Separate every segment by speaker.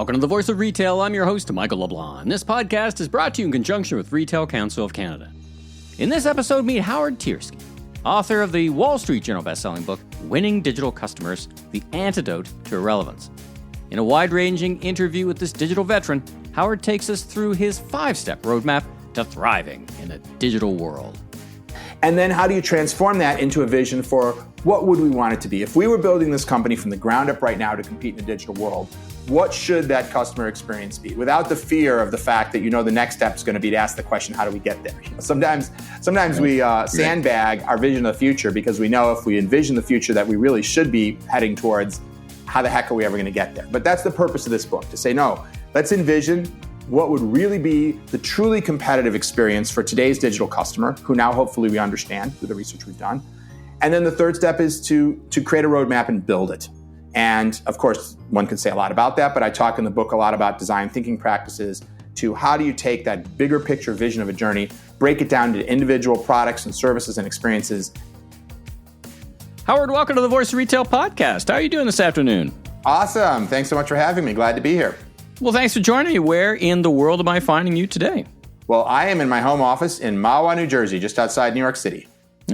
Speaker 1: Welcome to the Voice of Retail. I'm your host, Michael LeBlanc. This podcast is brought to you in conjunction with Retail Council of Canada. In this episode, meet Howard Tiersky, author of the Wall Street Journal best-selling book, Winning Digital Customers, The Antidote to Irrelevance. In a wide-ranging interview with this digital veteran, Howard takes us through his 5-step roadmap to thriving in a digital world.
Speaker 2: And then how do you transform that into a vision for what would we want it to be? If we were building this company from the ground up right now to compete in the digital world, what should that customer experience be? Without the fear of the fact that the next step is going to be to ask the question, how do we get there? Sometimes we sandbag our vision of the future because we know if we envision the future that we really should be heading towards, how the heck are we ever going to get there? But that's the purpose of this book, to say, no, let's envision what would really be the truly competitive experience for today's digital customer, who now hopefully we understand through the research we've done. And then the third step is to create a roadmap and build it. And of course, one can say a lot about that, but I talk in the book a lot about design thinking practices to how do you take that bigger picture vision of a journey, break it down to individual products and services and experiences.
Speaker 1: Howard, welcome to the Voice of Retail podcast. How are you doing this afternoon?
Speaker 2: Awesome. Thanks so much for having me. Glad to be here.
Speaker 1: Well, thanks for joining me. Where in the world am I finding you today?
Speaker 2: Well, I am in my home office in Mahwah, New Jersey, just outside New York City.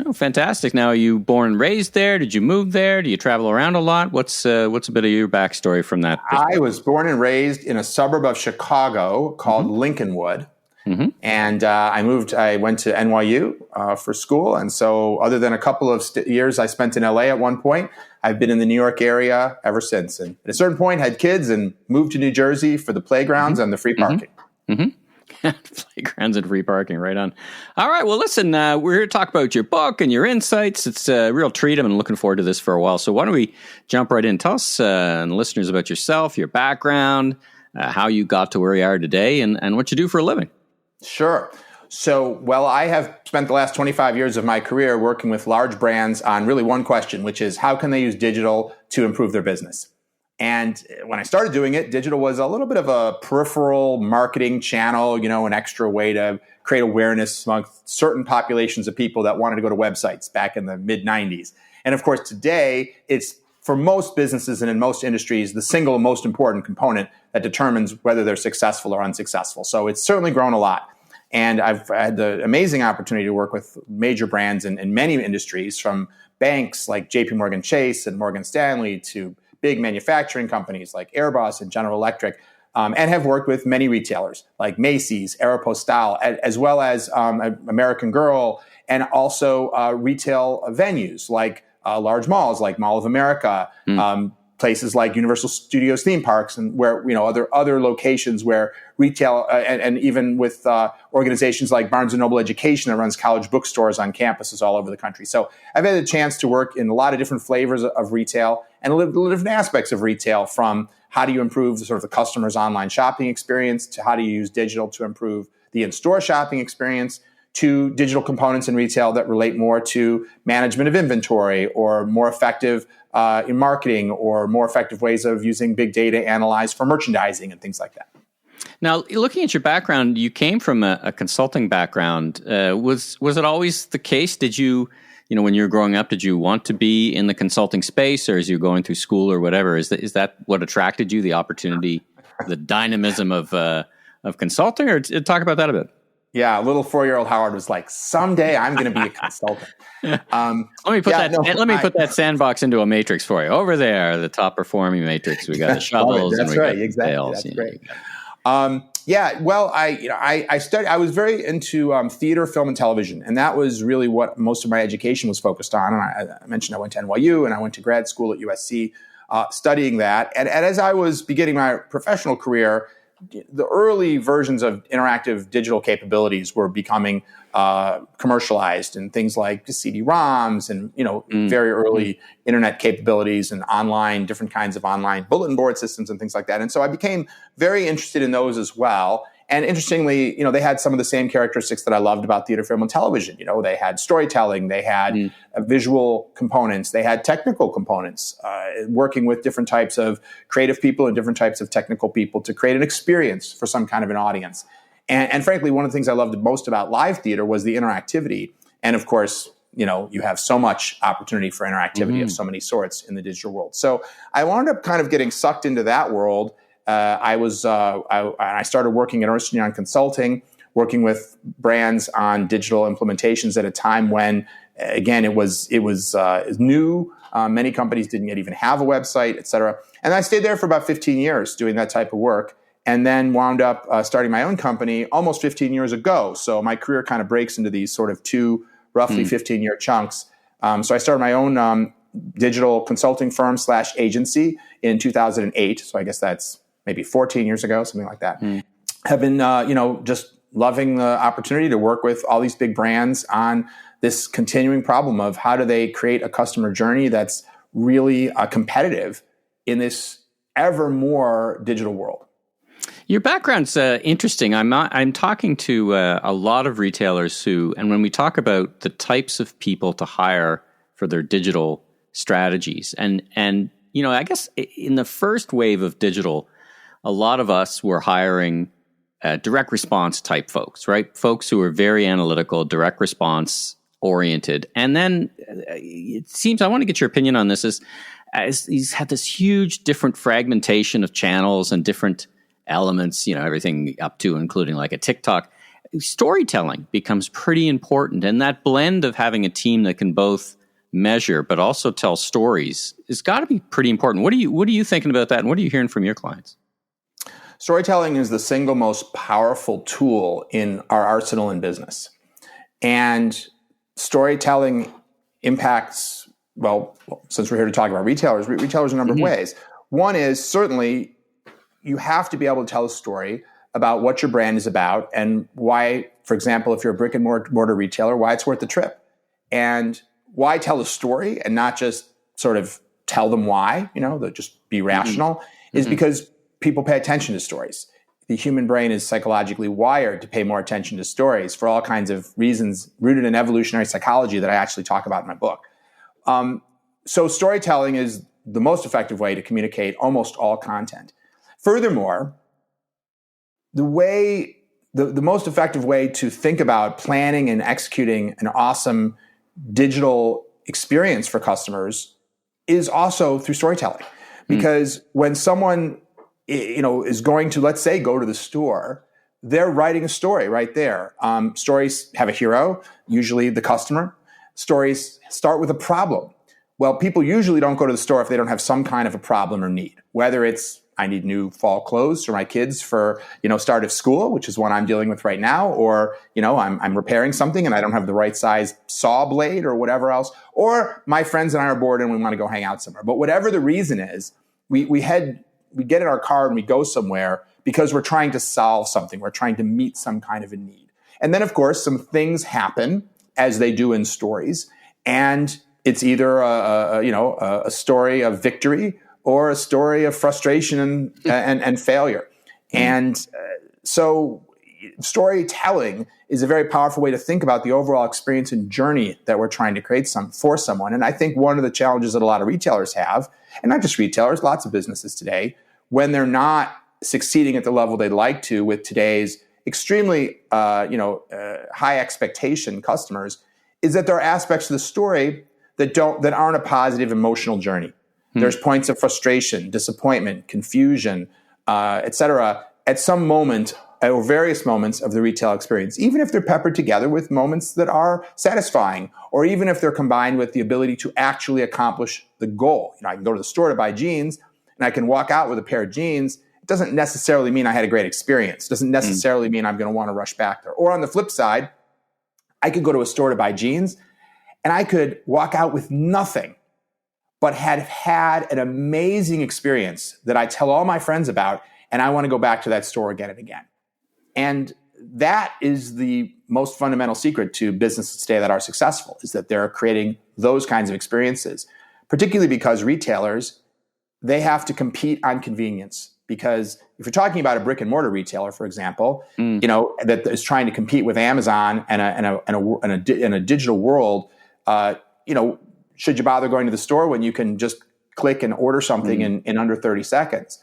Speaker 1: Oh, fantastic. Now, are you born and raised there? Did you move there? Do you travel around a lot? What's a bit of your backstory from that?
Speaker 2: I was born and raised in a suburb of Chicago called Lincolnwood. Mm-hmm. And I went to NYU for school. And so other than a couple of years I spent in LA at one point, I've been in the New York area ever since. And at a certain point, had kids and moved to New Jersey for the playgrounds and the free parking.
Speaker 1: Mm-hmm. Playgrounds and free parking, right on. All right, well, listen, we're here to talk about your book and your insights. It's a real treat. I've been looking forward to this for a while. So why don't we jump right in? Tell us and the listeners about yourself, your background, how you got to where you are today, and what you do for a living.
Speaker 2: Sure. So, I have spent the last 25 years of my career working with large brands on really one question, which is how can they use digital to improve their business? And when I started doing it, digital was a little bit of a peripheral marketing channel, an extra way to create awareness among certain populations of people that wanted to go to websites back in the mid-90s. And of course, today, it's for most businesses and in most industries, the single most important component that determines whether they're successful or unsuccessful. So it's certainly grown a lot. And I've had the amazing opportunity to work with major brands in many industries, from banks like JP Morgan Chase and Morgan Stanley to big manufacturing companies like Airbus and General Electric, and have worked with many retailers like Macy's, Aeropostale, as well as American Girl, and also retail venues like large malls like Mall of America, places like Universal Studios theme parks, and where other locations where retail and even with organizations like Barnes & Noble Education that runs college bookstores on campuses all over the country. So I've had a chance to work in a lot of different flavors of retail and a little different aspects of retail, from how do you improve the customer's online shopping experience to how do you use digital to improve the in-store shopping experience, to digital components in retail that relate more to management of inventory or more effective in marketing or more effective ways of using big data analyzed for merchandising and things like that.
Speaker 1: Now, looking at your background, you came from a consulting background. Was it always the case? Did you, when you were growing up, did you want to be in the consulting space, or as you were going through school or whatever? Is that what attracted you, the opportunity, the dynamism of consulting? Or talk about that a bit.
Speaker 2: Yeah, little 4-year-old Howard was like, someday I'm going to be a consultant.
Speaker 1: Let me put that sandbox into a matrix for you. Over there, the top performing matrix. We got the shovels.
Speaker 2: That's
Speaker 1: and we
Speaker 2: right.
Speaker 1: got
Speaker 2: Exactly.
Speaker 1: tails.
Speaker 2: That's great. I studied. I was very into theater, film, and television, and that was really what most of my education was focused on. And I mentioned I went to NYU and I went to grad school at USC, studying that. And as I was beginning my professional career, the early versions of interactive digital capabilities were becoming commercialized, and things like CD-ROMs and very early internet capabilities and different kinds of online bulletin board systems and things like that. And so I became very interested in those as well. And interestingly, they had some of the same characteristics that I loved about theater, film, and television. They had storytelling, they had visual components, they had technical components, working with different types of creative people and different types of technical people to create an experience for some kind of an audience. And frankly, one of the things I loved most about live theater was the interactivity. And of course, you have so much opportunity for interactivity of so many sorts in the digital world. So I wound up kind of getting sucked into that world I started working at Ernst & Young Consulting, working with brands on digital implementations at a time when, again, it was new. Many companies didn't yet even have a website, et cetera. And I stayed there for about 15 years doing that type of work, and then wound up starting my own company almost 15 years ago. So my career kind of breaks into these sort of two roughly 15-year chunks. So I started my own digital consulting firm / agency in 2008. So I guess that's maybe 14 years ago, something like that. Have been, just loving the opportunity to work with all these big brands on this continuing problem of how do they create a customer journey that's really competitive in this ever more digital world.
Speaker 1: Your background's interesting. I'm talking to a lot of retailers who, and when we talk about the types of people to hire for their digital strategies, and I guess in the first wave of digital, a lot of us were hiring direct response type folks, right? Folks who are very analytical, direct response oriented. And then it seems, I want to get your opinion on this, as he's had this huge different fragmentation of channels and different elements, everything up to including like a TikTok. Storytelling becomes pretty important. And that blend of having a team that can both measure but also tell stories has got to be pretty important. What are you thinking about that? And what are you hearing from your clients?
Speaker 2: Storytelling is the single most powerful tool in our arsenal in business. And storytelling impacts, since we're here to talk about retailers a number of ways. One is certainly you have to be able to tell a story about what your brand is about and why, for example, if you're a brick and mortar retailer, why it's worth the trip. And why tell a story and not just sort of tell them why, just be rational, is because people pay attention to stories. The human brain is psychologically wired to pay more attention to stories for all kinds of reasons rooted in evolutionary psychology that I actually talk about in my book. So storytelling is the most effective way to communicate almost all content. Furthermore, the most effective way to think about planning and executing an awesome digital experience for customers is also through storytelling. Because when someone is going to, let's say, go to the store, they're writing a story right there. Stories have a hero, usually the customer. Stories start with a problem. Well, people usually don't go to the store if they don't have some kind of a problem or need, whether it's I need new fall clothes for my kids for, start of school, which is what I'm dealing with right now, or, I'm repairing something and I don't have the right size saw blade or whatever else, or my friends and I are bored and we want to go hang out somewhere. But whatever the reason is, we get in our car and we go somewhere because we're trying to solve something. We're trying to meet some kind of a need. And then, of course, some things happen as they do in stories. And it's either a story of victory or a story of frustration and failure. And so storytelling is a very powerful way to think about the overall experience and journey that we're trying to create for someone. And I think one of the challenges that a lot of retailers have, and not just retailers, lots of businesses today, when they're not succeeding at the level they'd like to with today's extremely high expectation customers, is that there are aspects of the story that aren't a positive emotional journey. There's points of frustration, disappointment, confusion, et cetera, at some moment or various moments of the retail experience, even if they're peppered together with moments that are satisfying, or even if they're combined with the ability to actually accomplish the goal. I can go to the store to buy jeans and I can walk out with a pair of jeans. It doesn't necessarily mean I had a great experience. It doesn't necessarily mean I'm going to want to rush back there. Or on the flip side, I could go to a store to buy jeans and I could walk out with nothing, but had an amazing experience that I tell all my friends about, and I want to go back to that store again and again. And that is the most fundamental secret to businesses today that are successful, is that they're creating those kinds of experiences, particularly because retailers, they have to compete on convenience. Because if you're talking about a brick and mortar retailer, for example, that is trying to compete with Amazon and a digital world, should you bother going to the store when you can just click and order something in under 30 seconds?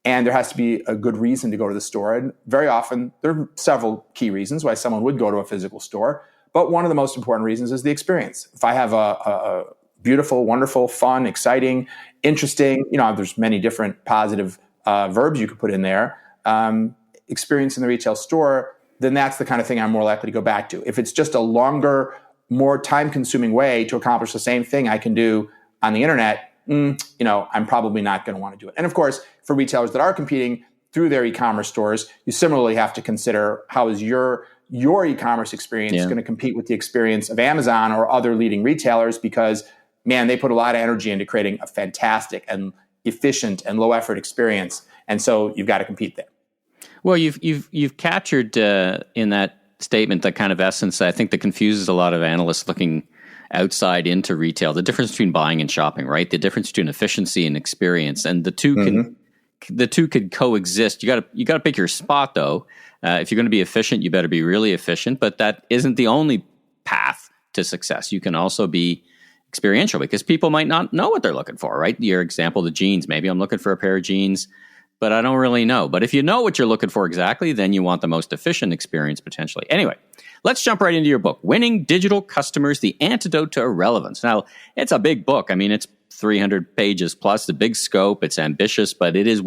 Speaker 2: And there has to be a good reason to go to the store. And very often, there are several key reasons why someone would go to a physical store. But one of the most important reasons is the experience. If I have a beautiful, wonderful, fun, exciting, interesting, there's many different positive verbs you could put in there, experience in the retail store, then that's the kind of thing I'm more likely to go back to. If it's just a longer, more time-consuming way to accomplish the same thing I can do on the internet, I'm probably not going to want to do it. And of course, for retailers that are competing through their e-commerce stores, you similarly have to consider how is your e-commerce experience going to compete with the experience of Amazon or other leading retailers, because, man, they put a lot of energy into creating a fantastic and efficient and low-effort experience. And so you've got to compete there.
Speaker 1: Well, you've captured in that statement that kind of essence, I think, that confuses a lot of analysts looking outside into retail, the difference between buying and shopping, right? The difference between efficiency and experience, and the two could coexist. You got to pick your spot, though. If you're going to be efficient, you better be really efficient. But that isn't the only path to success. You can also be experiential, because people might not know what they're looking for, right? Your example, the jeans. Maybe I'm looking for a pair of jeans, but I don't really know. But if you know what you're looking for exactly, then you want the most efficient experience potentially. Anyway, let's jump right into your book, Winning Digital Customers, The Antidote to Irrelevance. Now, it's a big book. I mean, it's 300 pages plus, the big scope. It's ambitious, but it is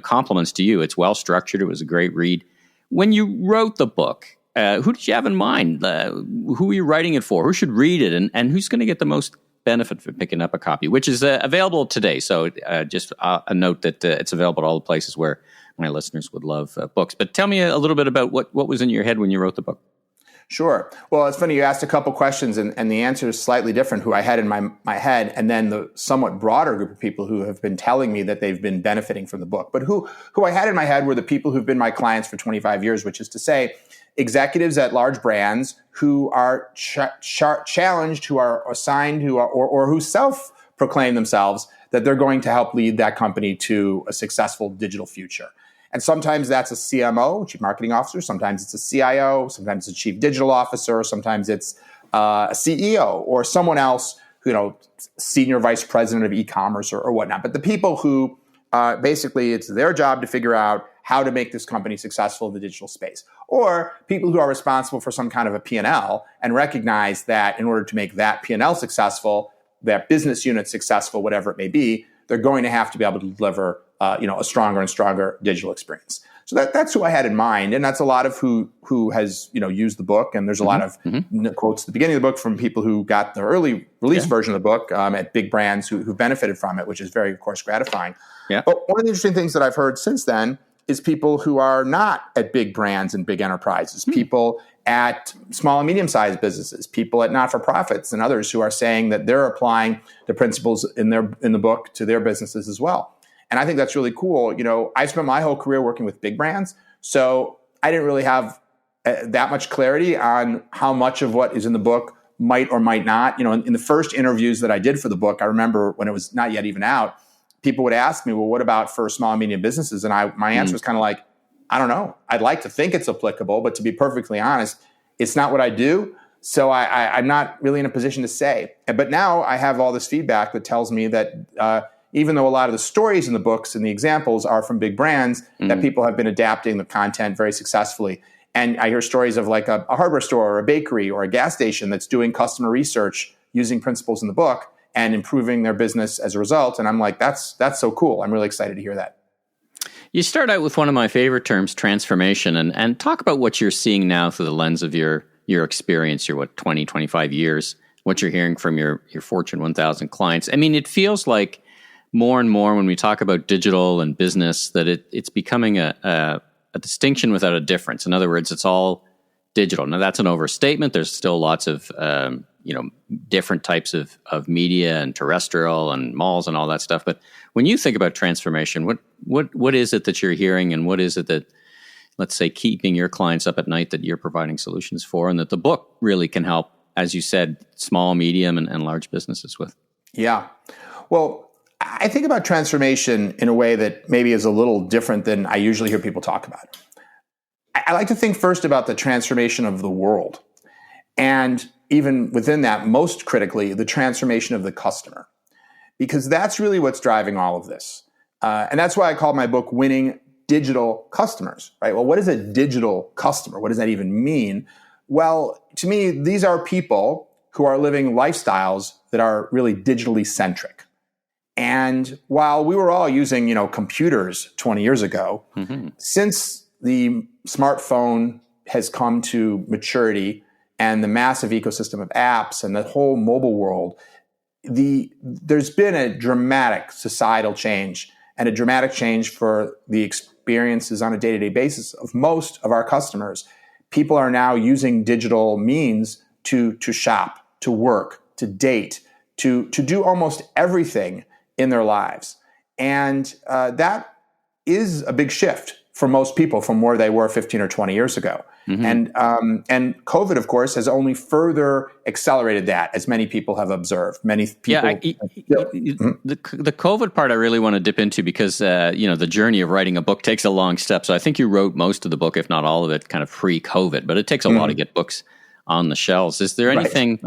Speaker 1: compliments to you. It's well structured. It was a great read. When you wrote the book, who did you have in mind? Who are you writing it for? Who should read it? And who's going to get the most benefit from picking up a copy, which is available today. So just a note that it's available at all the places where my listeners would love books. But tell me a little bit about what was in your head when you wrote the book.
Speaker 2: Sure. Well, it's funny. You asked a couple questions, and the answer is slightly different, who I had in my head, and then the somewhat broader group of people who have been telling me that they've been benefiting from the book. But who I had in my head were the people who've been my clients for 25 years, which is to say, executives at large brands who are challenged, who are assigned, or who self-proclaim themselves that they're going to help lead that company to a successful digital future. And sometimes that's a CMO, Chief Marketing Officer. Sometimes it's a CIO. Sometimes it's a Chief Digital Officer. Sometimes it's a CEO or someone else, Senior Vice President of e-commerce or whatnot. But the people who basically it's their job to figure out how to make this company successful in the digital space. Or people who are responsible for some kind of a P&L and recognize that in order to make that P&L successful, that business unit successful, whatever it may be, they're going to have to be able to deliver a stronger and stronger digital experience. So that's who I had in mind, and that's a lot of who has used the book. And there's a lot of quotes at the beginning of the book from people who got the early release version of the book at big brands who benefited from it, which is very, of course, gratifying. Yeah. But one of the interesting things that I've heard since then is people who are not at big brands and big enterprises, people at small and medium-sized businesses, people at not-for-profits, and others who are saying that they're applying the principles in the book to their businesses as well. And I think that's really cool. I spent my whole career working with big brands, so I didn't really have that much clarity on how much of what is in the book might or might not. In the first interviews that I did for the book, I remember when it was not yet even out, people would ask me, well, what about for small and medium businesses? And my answer was kind of like, I don't know. I'd like to think it's applicable, but to be perfectly honest, it's not what I do. So I'm not really in a position to say. But now I have all this feedback that tells me that even though a lot of the stories in the books and the examples are from big brands, that people have been adapting the content very successfully. And I hear stories of like a hardware store or a bakery or a gas station that's doing customer research using principles in the book and improving their business as a result. And I'm like, that's so cool. I'm really excited to hear that.
Speaker 1: You start out with one of my favorite terms, transformation, and talk about what you're seeing now through the lens of your experience, your 20, 25 years, what you're hearing from your Fortune 1000 clients. I mean, it feels like more and more when we talk about digital and business that it's becoming a distinction without a difference. In other words, it's all digital. Now, that's an overstatement. There's still lots of different types of media and terrestrial and malls and all that stuff. But when you think about transformation, what is it that you're hearing, and what is it that, let's say, keeping your clients up at night that you're providing solutions for, and that the book really can help, as you said, small, medium, and large businesses with? Yeah.
Speaker 2: Well, I think about transformation in a way that maybe is a little different than I usually hear people talk about it. I like to think first about the transformation of the world. And even within that, most critically, the transformation of the customer. Because that's really what's driving all of this. And that's why I call my book Winning Digital Customers, right? Well, what is a digital customer? What does that even mean? Well, to me, these are people who are living lifestyles that are really digitally centric. And while we were all using, computers 20 years ago, since the smartphone has come to maturity and the massive ecosystem of apps and the whole mobile world, there's been a dramatic societal change and a dramatic change for the experiences on a day-to-day basis of most of our customers. People are now using digital means to shop, to work, to date, to do almost everything in their lives. And that is a big shift for most people from where they were 15 or 20 years ago. And COVID, of course, has only further accelerated that, as many people have observed. Many people.
Speaker 1: The COVID part I really want to dip into because the journey of writing a book takes a long step. So I think you wrote most of the book, if not all of it, kind of pre-COVID. But it takes a while to get books on the shelves. Is there anything,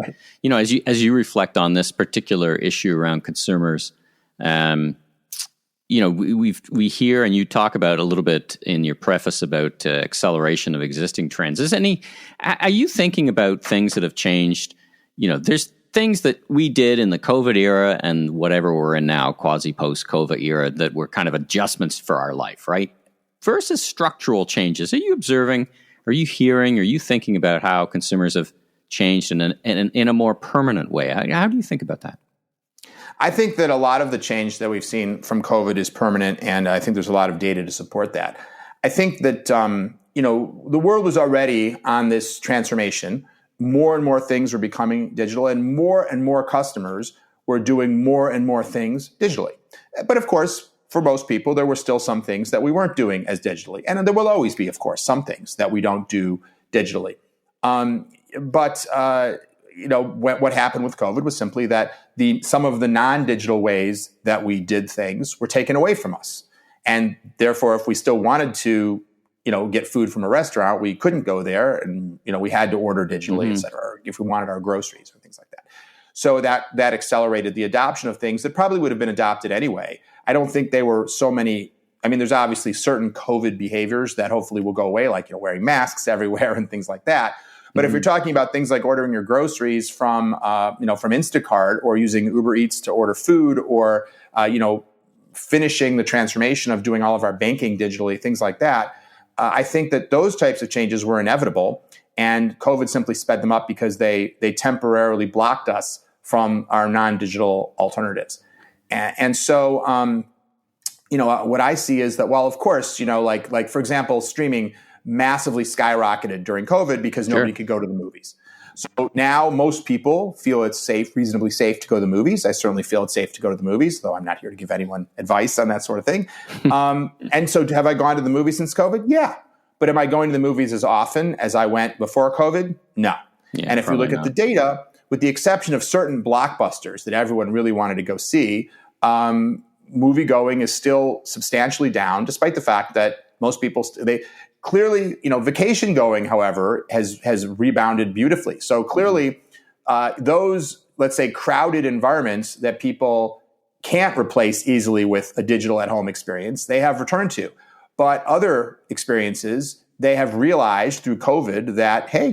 Speaker 1: as you reflect on this particular issue around consumers? We hear, and you talk about a little bit in your preface about acceleration of existing trends. Are you thinking about things that have changed? There's things that we did in the COVID era and whatever we're in now, quasi post-COVID era, that were kind of adjustments for our life, right? Versus structural changes. Are you observing, are you hearing, are you thinking about how consumers have changed in a more permanent way? How do you think about that?
Speaker 2: I think that a lot of the change that we've seen from COVID is permanent, and I think there's a lot of data to support that. I think that the world was already on this transformation. More and more things were becoming digital, and more customers were doing more and more things digitally. But of course, for most people, there were still some things that we weren't doing as digitally, and there will always be, of course, some things that we don't do digitally. What happened with COVID was simply that some of the non-digital ways that we did things were taken away from us. And therefore, if we still wanted to, get food from a restaurant, we couldn't go there, and, we had to order digitally, et cetera, or if we wanted our groceries or things like that. So that accelerated the adoption of things that probably would have been adopted anyway. I don't think they were so many. I mean, there's obviously certain COVID behaviors that hopefully will go away, like, wearing masks everywhere and things like that. But if you're talking about things like ordering your groceries from Instacart, or using Uber Eats to order food, or, finishing the transformation of doing all of our banking digitally, things like that, I think that those types of changes were inevitable, and COVID simply sped them up because they temporarily blocked us from our non-digital alternatives. And so, what I see is that, well, of course, like for example, streaming massively skyrocketed during COVID because nobody could go to the movies. So now most people feel it's reasonably safe to go to the movies. I certainly feel it's safe to go to the movies, though I'm not here to give anyone advice on that sort of thing. And so have I gone to the movies since COVID? Yeah. But am I going to the movies as often as I went before COVID? No. Yeah, and if you look at the data, with the exception of certain blockbusters that everyone really wanted to go see, movie going is still substantially down, despite the fact that most people, clearly, vacation going, however, has rebounded beautifully. So clearly, those, let's say, crowded environments that people can't replace easily with a digital at-home experience, they have returned to. But other experiences, they have realized through COVID that, hey,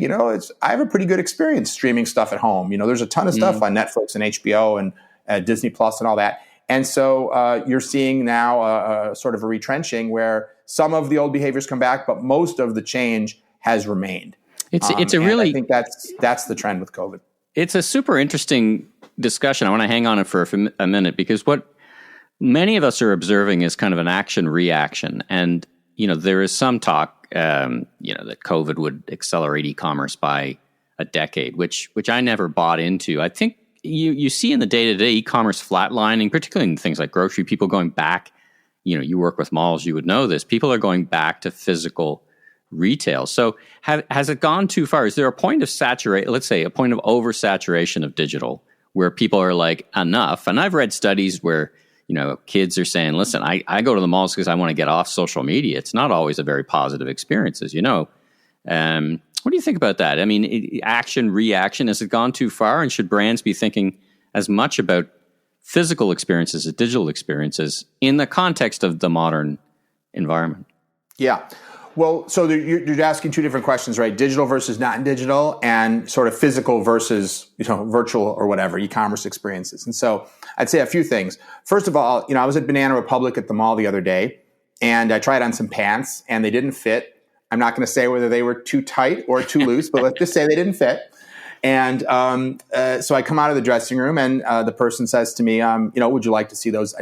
Speaker 2: I have a pretty good experience streaming stuff at home. There's a ton of stuff on Netflix and HBO and Disney Plus and all that. And so you're seeing now sort of a retrenching where some of the old behaviors come back, but most of the change has remained.
Speaker 1: It's a really,
Speaker 2: I think that's the trend with COVID.
Speaker 1: It's a super interesting discussion. I want to hang on it for a minute, because what many of us are observing is kind of an action-reaction. And, there is some talk, that COVID would accelerate e-commerce by a decade, which I never bought into. I think you see in the day-to-day e-commerce flatlining, particularly in things like grocery, people going back. You work with malls, you would know this. People are going back to physical retail. So has it gone too far? Is there a point of let's say a point of oversaturation of digital where people are like, enough? And I've read studies where, kids are saying, listen, I go to the malls because I want to get off social media. It's not always a very positive experience, as you know. What do you think about that? I mean, action, reaction, has it gone too far? And should brands be thinking as much about physical experiences as digital experiences in the context of the modern environment?
Speaker 2: Yeah. Well, so you're asking two different questions, right? Digital versus not digital, and sort of physical versus, virtual or whatever, e-commerce experiences. And so I'd say a few things. First of all, I was at Banana Republic at the mall the other day, and I tried on some pants, and they didn't fit. I'm not going to say whether they were too tight or too loose, but let's just say they didn't fit. And so I come out of the dressing room, and the person says to me, would you like to see those?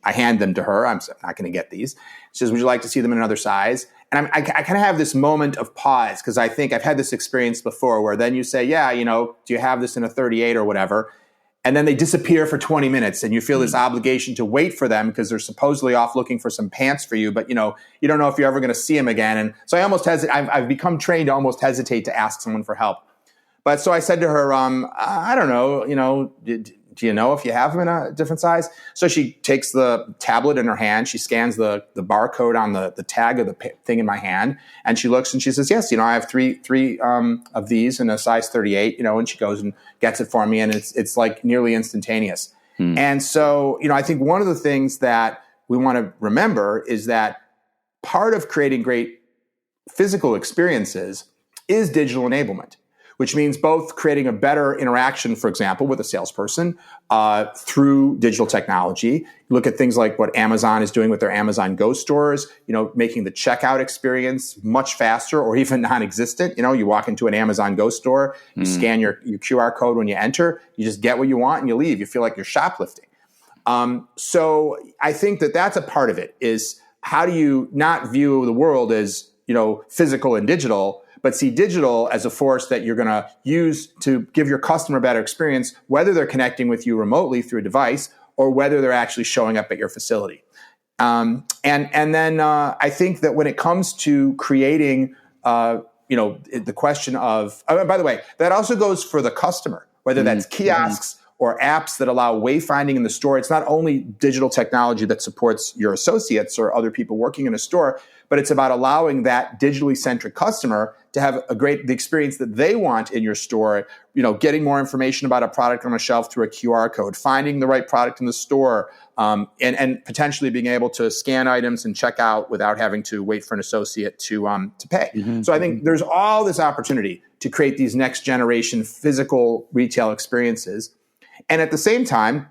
Speaker 2: I hand them to her. I'm not going to get these. She says, would you like to see them in another size? And I kind of have this moment of pause, because I think I've had this experience before where then you say, yeah, do you have this in a 38 or whatever? And then they disappear for 20 minutes and you feel this obligation to wait for them because they're supposedly off looking for some pants for you, but you don't know if you're ever going to see them again. And so I almost hesitate. I've become trained to almost hesitate to ask someone for help. But so I said to her, I don't know, do you know if you have them in a different size? So she takes the tablet in her hand. She scans the barcode on the tag of the thing in my hand. And she looks and she says, yes, I have three of these in a size 38, and she goes and gets it for me. And it's like nearly instantaneous. And so, I think one of the things that we want to remember is that part of creating great physical experiences is digital enablement, which means both creating a better interaction, for example, with a salesperson through digital technology. Look at things like what Amazon is doing with their Amazon Go stores, making the checkout experience much faster or even non-existent. You walk into an Amazon Go store, you scan your QR code when you enter, you just get what you want and you leave. You feel like you're shoplifting. So I think that that's a part of it, is how do you not view the world as, physical and digital, but see digital as a force that you're going to use to give your customer a better experience, whether they're connecting with you remotely through a device or whether they're actually showing up at your facility. And then I think that when it comes to creating, the question of, by the way, that also goes for the customer, whether that's kiosks or apps that allow wayfinding in the store. It's not only digital technology that supports your associates or other people working in a store, but it's about allowing that digitally centric customer to have the experience that they want in your store, getting more information about a product on a shelf through a QR code, finding the right product in the store, and potentially being able to scan items and check out without having to wait for an associate to pay. So I think there's all this opportunity to create these next generation physical retail experiences. And at the same time,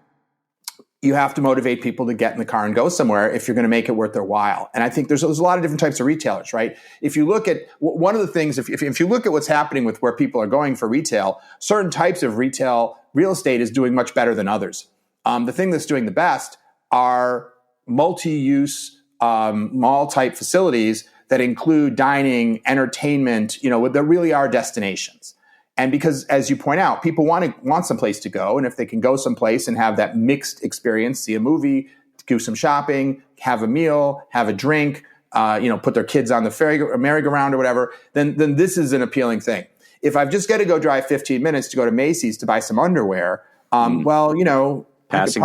Speaker 2: you have to motivate people to get in the car and go somewhere if you're going to make it worth their while. And I think there's a lot of different types of retailers, right? If you look at one of the things, if you look at what's happening with where people are going for retail, certain types of real estate is doing much better than others. The thing that's doing the best are multi-use mall-type facilities that include dining, entertainment, that really are destinations. And because, as you point out, people want some place to go. And if they can go someplace and have that mixed experience, see a movie, do some shopping, have a meal, have a drink, put their kids on the merry-go-round or whatever, then this is an appealing thing. If I've just got to go drive 15 minutes to go to Macy's to buy some underwear,
Speaker 1: passing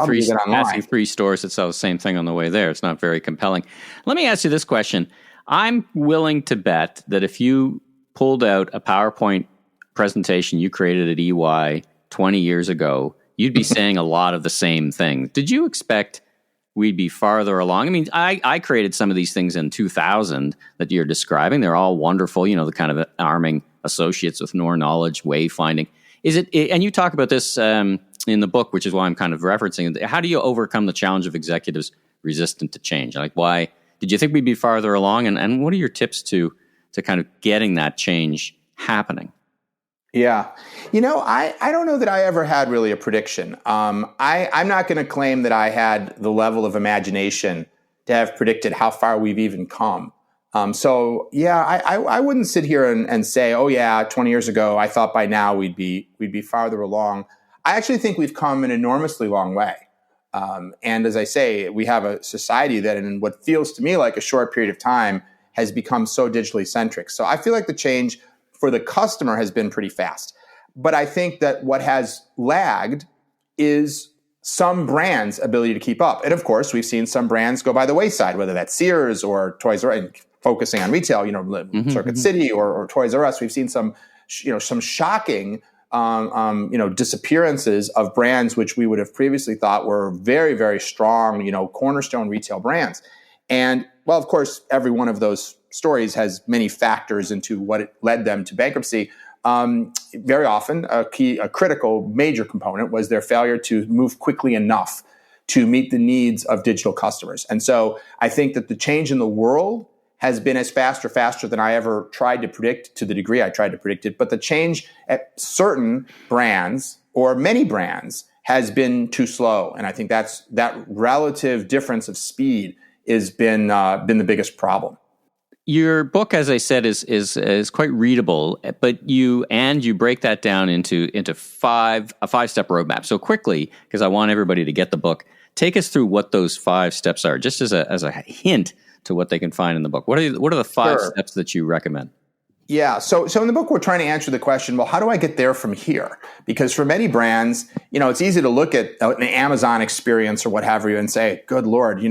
Speaker 1: three stores that sell the same thing on the way there, it's not very compelling. Let me ask you this question. I'm willing to bet that if you pulled out a PowerPoint presentation you created at EY 20 years ago, you'd be saying a lot of the same things. Did you expect we'd be farther along? I mean, I created some of these things in 2000 that you're describing. They're all wonderful, the kind of arming associates with more knowledge, wayfinding. And you talk about this in the book, which is why I'm kind of referencing it. How do you overcome the challenge of executives resistant to change? Like, why did you think we'd be farther along? And what are your tips to kind of getting that change happening?
Speaker 2: Yeah. I don't know that I ever had really a prediction. I'm not going to claim that I had the level of imagination to have predicted how far we've even come. I wouldn't sit here and say, 20 years ago, I thought by now we'd be farther along. I actually think we've come an enormously long way. And as I say, we have a society that in what feels to me like a short period of time has become so digitally centric. So I feel like the change for the customer has been pretty fast. But I think that what has lagged is some brands' ability to keep up. And of course, we've seen some brands go by the wayside, whether that's Sears or Toys R Us, focusing on retail, Circuit City or Toys R Us. We've seen some shocking, disappearances of brands which we would have previously thought were very, very strong, cornerstone retail brands. And well, of course, every one of those stories has many factors into what it led them to bankruptcy. Very often, a critical major component was their failure to move quickly enough to meet the needs of digital customers. And so I think that the change in the world has been as fast or faster than I ever tried to predict, to the degree I tried to predict it. But the change at certain brands or many brands has been too slow. And I think that relative difference of speed has been the biggest problem.
Speaker 1: Your book, as I said, is quite readable, but you break that down into a 5-step roadmap. So quickly, because I want everybody to get the book, take us through what those 5 steps are, just as a hint to what they can find in the book. What are the 5 steps that you recommend?
Speaker 2: Yeah. So in the book, we're trying to answer the question, well, how do I get there from here? Because for many brands, it's easy to look at an Amazon experience or what have you and say, good Lord,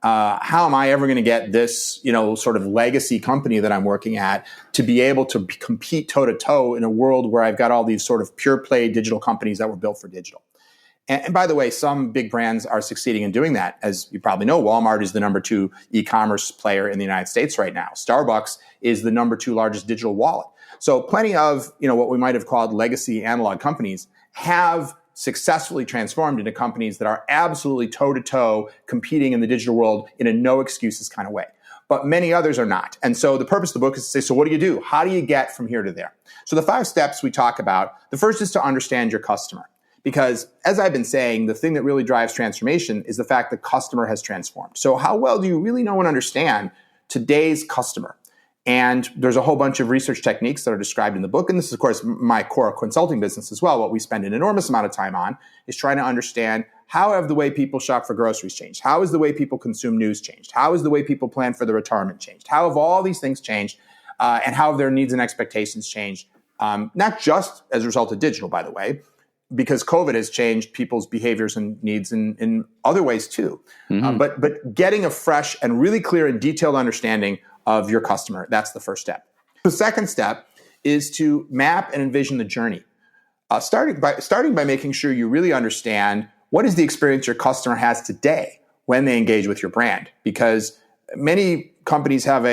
Speaker 2: how am I ever going to get this, sort of legacy company that I'm working at to be able to compete toe to toe in a world where I've got all these sort of pure play digital companies that were built for digital? And by the way, some big brands are succeeding in doing that. As you probably know, Walmart is the number 2 e-commerce player in the United States right now. Starbucks is the number 2 largest digital wallet. So plenty of, what we might have called legacy analog companies have successfully transformed into companies that are absolutely toe-to-toe competing in the digital world in a no excuses kind of way. But many others are not. And so the purpose of the book is to say, so what do you do? How do you get from here to there? So the 5 steps we talk about, the first is to understand your customer. Because as I've been saying, the thing that really drives transformation is the fact that customer has transformed. So how well do you really know and understand today's customer? And there's a whole bunch of research techniques that are described in the book. And this is, of course, my core consulting business as well. What we spend an enormous amount of time on is trying to understand how have the way people shop for groceries changed? How has the way people consume news changed? How has the way people plan for their retirement changed? How have all these things changed? And how have their needs and expectations changed? Not just as a result of digital, by the way, because COVID has changed people's behaviors and needs in other ways too. Mm-hmm. But getting a fresh and really clear and detailed understanding of your customer, that's the first step. The second step is to map and envision the journey. Starting by making sure you really understand what is the experience your customer has today when they engage with your brand. Because many companies have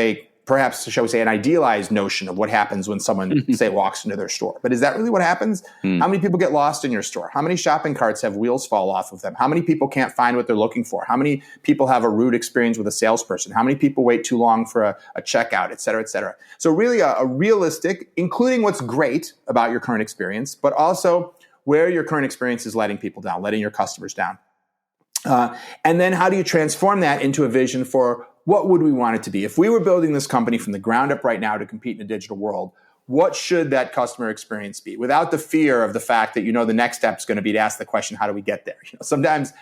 Speaker 2: perhaps, shall we say, an idealized notion of what happens when someone, say, walks into their store. But is that really what happens? How many people get lost in your store? How many shopping carts have wheels fall off of them? How many people can't find what they're looking for? How many people have a rude experience with a salesperson? How many people wait too long for a checkout, et cetera, et cetera? So really a realistic, including what's great about your current experience, but also where your current experience is letting people down, letting your customers down. And then how do you transform that into a vision for what would we want it to be? If we were building this company from the ground up right now to compete in a digital world, what should that customer experience be? Without the fear of the fact that, the next step is going to be to ask the question, how do we get there? Sometimes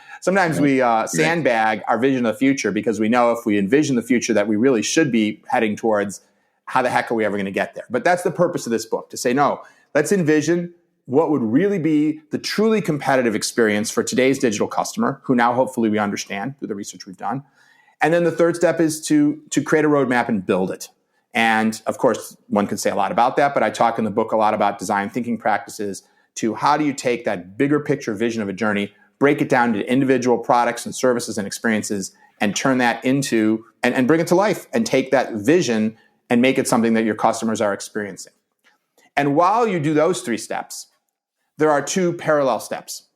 Speaker 2: we sandbag our vision of the future because we know if we envision the future that we really should be heading towards, how the heck are we ever going to get there? But that's the purpose of this book, to say, no, let's envision what would really be the truly competitive experience for today's digital customer, who now hopefully we understand through the research we've done. And then the third step is to create a roadmap and build it. And of course, one can say a lot about that, but I talk in the book a lot about design thinking practices to how do you take that bigger picture vision of a journey, break it down to individual products and services and experiences, and turn that into, and bring it to life, and take that vision and make it something that your customers are experiencing. And while you do those 3 steps, there are 2 parallel steps.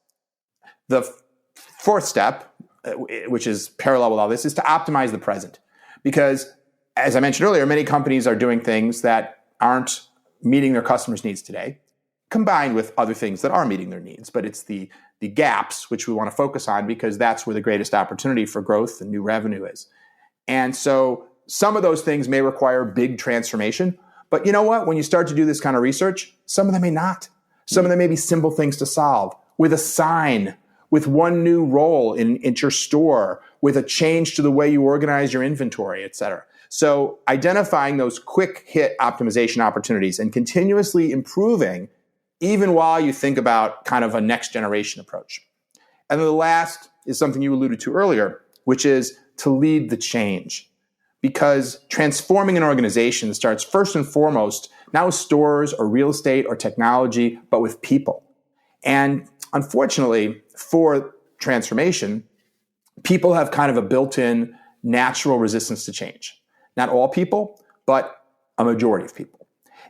Speaker 2: The fourth step, which is parallel with all this, is to optimize the present. Because, as I mentioned earlier, many companies are doing things that aren't meeting their customers' needs today, combined with other things that are meeting their needs. But it's the gaps which we want to focus on, because that's where the greatest opportunity for growth and new revenue is. And so some of those things may require big transformation. But you know what? When you start to do this kind of research, some of them may not. Some of them may be simple things to solve with a sign, with one new role in your store, with a change to the way you organize your inventory, et cetera. So identifying those quick hit optimization opportunities and continuously improving even while you think about kind of a next generation approach. And then the last is something you alluded to earlier, which is to lead the change. Because transforming an organization starts first and foremost, not with stores or real estate or technology, but with people. And unfortunately, for transformation, people have kind of a built-in natural resistance to change. Not all people, but a majority of people.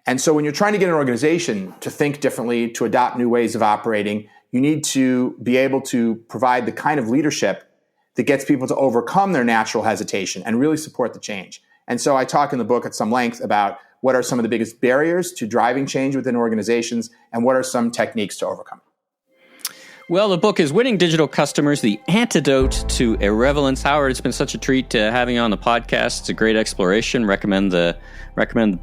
Speaker 2: And so when you're trying to get an organization to think differently, to adopt new ways of operating, you need to be able to provide the kind of leadership that gets people to overcome their natural hesitation and really support the change. And so I talk in the book at some length about what are some of the biggest barriers to driving change within organizations and what are some techniques to overcome.
Speaker 1: Well, the book is Winning Digital Customers, The Antidote to Irrelevance. Howard, it's been such a treat having you on the podcast. It's a great exploration. Recommend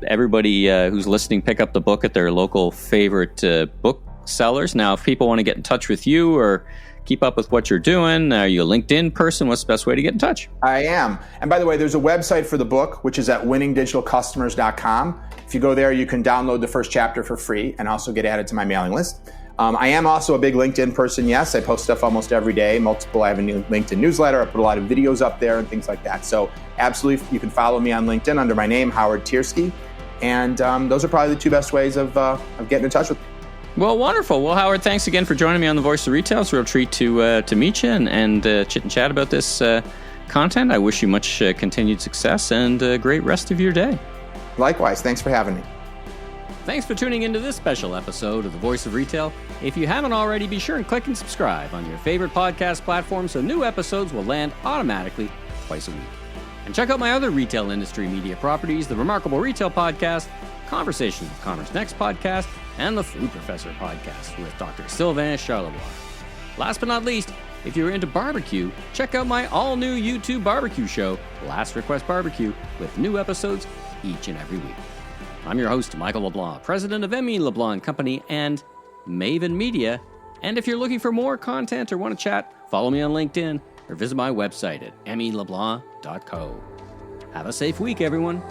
Speaker 1: everybody who's listening pick up the book at their local favorite book sellers. Now, if people want to get in touch with you or keep up with what you're doing, are you a LinkedIn person? What's the best way to get in touch?
Speaker 2: I am. And by the way, there's a website for the book, which is at winningdigitalcustomers.com. If you go there, you can download the first chapter for free and also get added to my mailing list. I am also a big LinkedIn person, yes. I post stuff almost every day, I have a new LinkedIn newsletter. I put a lot of videos up there and things like that. So absolutely, you can follow me on LinkedIn under my name, Howard Tiersky. And those are probably the two best ways of getting in touch with me.
Speaker 1: Well, wonderful. Well, Howard, thanks again for joining me on The Voice of Retail. It's a real treat to meet you and chit and chat about this content. I wish you much continued success and a great rest of your day. Likewise. Thanks for having me. Thanks for tuning into this special episode of The Voice of Retail. If you haven't already, be sure and click and subscribe on your favorite podcast platform so new episodes will land automatically twice a week. And check out my other retail industry media properties, the Remarkable Retail Podcast, Conversations with Commerce Next Podcast, and the Food Professor Podcast with Dr. Sylvain Charlebois. Last but not least, if you're into barbecue, check out my all-new YouTube barbecue show, Last Request Barbecue, with new episodes each and every week. I'm your host, Michael LeBlanc, president of M.E. LeBlanc Company and Maven Media. And if you're looking for more content or want to chat, follow me on LinkedIn or visit my website at meleblanc.co. Have a safe week, everyone.